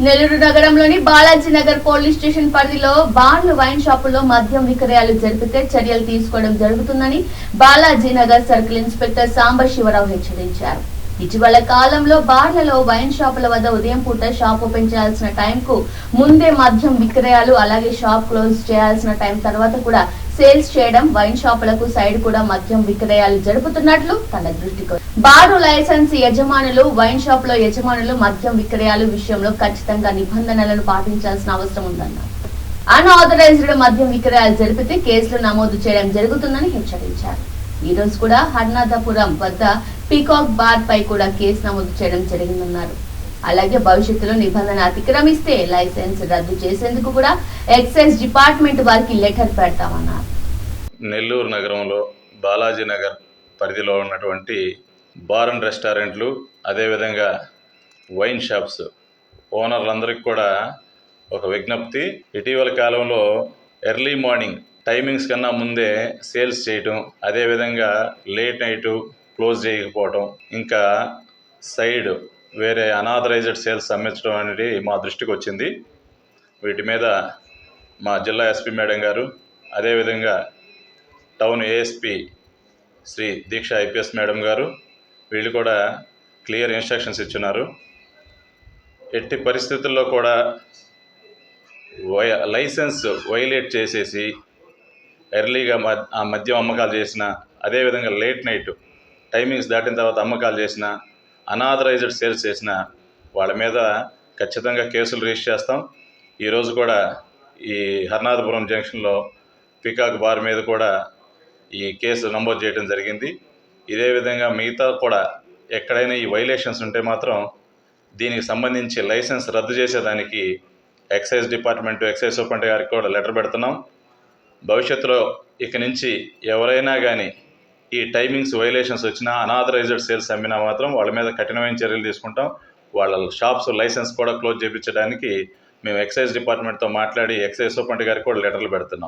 నెల్లూరు నగరంలోని Balaji Nagar police station పరిధిలో బార్లు వైన్ షాపుల్లో మద్యం విక్రయాలు జరిపితే చర్యలు తీసుకోవడం జరుగుతుందని బాలాజీ నగర్ సర్కిల్ ఇన్స్పెక్టర్ సాంబశివరావు హెచ్చరించారు. ఇటీవల కాలంలో బార్లలో వైన్ షాపుల వద్ద ఉదయం పూట షాప్ ఓపెన్ చేయాల్సిన టైంకు ముందే మద్యం విక్రయాలు, అలాగే షాప్ క్లోజ్ చేయాల్సిన టైం తర్వాత కూడా సేల్స్ చేయడం, వైన్ షాపులకు సైడ్ కూడా మద్యం విక్రయాలు జరుపుతున్నట్లు తన దృష్టికి. బారు లైసెన్స్ యజమానులు, వైన్ షాప్ లో యజమానులు మద్యం విక్రయాలు విషయంలో ఖచ్చితంగా నిబంధనలను పాటించాల్సిన అవసరం ఉందన్నారు. అన్ఆథరైజ్డ్ మద్యం విక్రయాలు జరిపితే కేసులు నమోదు చేయడం జరుగుతుందని హెచ్చరించారు. ఈ రోజు కూడా హర్నాథపురం వద్ద పీకాక్ బార్ పై కూడా కేసు నమోదు చేయడం జరిగిందన్నారు. అలాగే భవిష్యత్తులో నిబంధన అతిక్రమిస్తే లైసెన్స్ రద్దు చేసేందుకు కూడా ఎక్సైజ్ డిపార్ట్మెంట్ వారికి లెటర్ పెడతామన్నారు. నెల్లూరు నగరంలో బాలాజీ నగర్ పరిధిలో ఉన్నటువంటి బార్ అండ్ రెస్టారెంట్లు, అదేవిధంగా వైన్ షాప్స్ ఓనర్లందరికీ కూడా ఒక విజ్ఞప్తి. ఇటీవల కాలంలో ఎర్లీ మార్నింగ్ టైమింగ్స్ కన్నా ముందే సేల్స్ చేయటం, అదేవిధంగా లేట్ నైట్ క్లోజ్ చేయకపోవటం, ఇంకా సైడ్ వేరే అనాథరైజ్డ్ సేల్స్ అమ్మించడం అనేది మా దృష్టికి వచ్చింది. వీటి మీద మా జిల్లా ఎస్పీ మేడం గారు, అదేవిధంగా టౌన్ ఏఎస్పీ శ్రీ దీక్ష ఐపీఎస్ మేడం గారు వీళ్ళు కూడా క్లియర్ ఇన్స్ట్రక్షన్స్ ఇచ్చున్నారు. ఎట్టి పరిస్థితుల్లో కూడా లైసెన్స్ వైలేట్ చేసేసి ఎర్లీగా ఆ మద్యం అమ్మకాలు చేసిన, అదేవిధంగా లేట్ నైట్ టైమింగ్స్ దాటిన తర్వాత అమ్మకాలు చేసిన, అనాథరైజ్డ్ సేల్స్ చేసిన వాళ్ళ మీద ఖచ్చితంగా కేసులు రిజిస్టర్ చేస్తాం. ఈరోజు కూడా ఈ హర్నాథపురం జంక్షన్లో పీకాక్ బార్ మీద కూడా ఈ కేసు నమోదు చేయడం జరిగింది. ఇదే విధంగా మిగతా కూడా ఎక్కడైనా ఈ వైలేషన్స్ ఉంటే మాత్రం దీనికి సంబంధించి లైసెన్స్ రద్దు చేసేదానికి ఎక్సైజ్ డిపార్ట్మెంట్, ఎక్సైజ్ సూపరింటెండెంట్ గారికి కూడా లెటర్ పెడుతున్నాం. భవిష్యత్తులో ఇక నుంచి ఎవరైనా కానీ ఈ టైమింగ్స్ వైలేషన్స్ వచ్చినా, అనాథరైజ్డ్ సేల్స్ అమ్మినా మాత్రం వాళ్ళ మీద కఠినమైన చర్యలు తీసుకుంటాం. వాళ్ళ షాప్స్ లైసెన్స్ కూడా క్లోజ్ చేయించడానికి మేము ఎక్సైజ్ డిపార్ట్మెంట్తో మాట్లాడి ఎక్సైజ్ సూపరింటెండెంట్ గారికి కూడా లెటర్లు పెడుతున్నాం.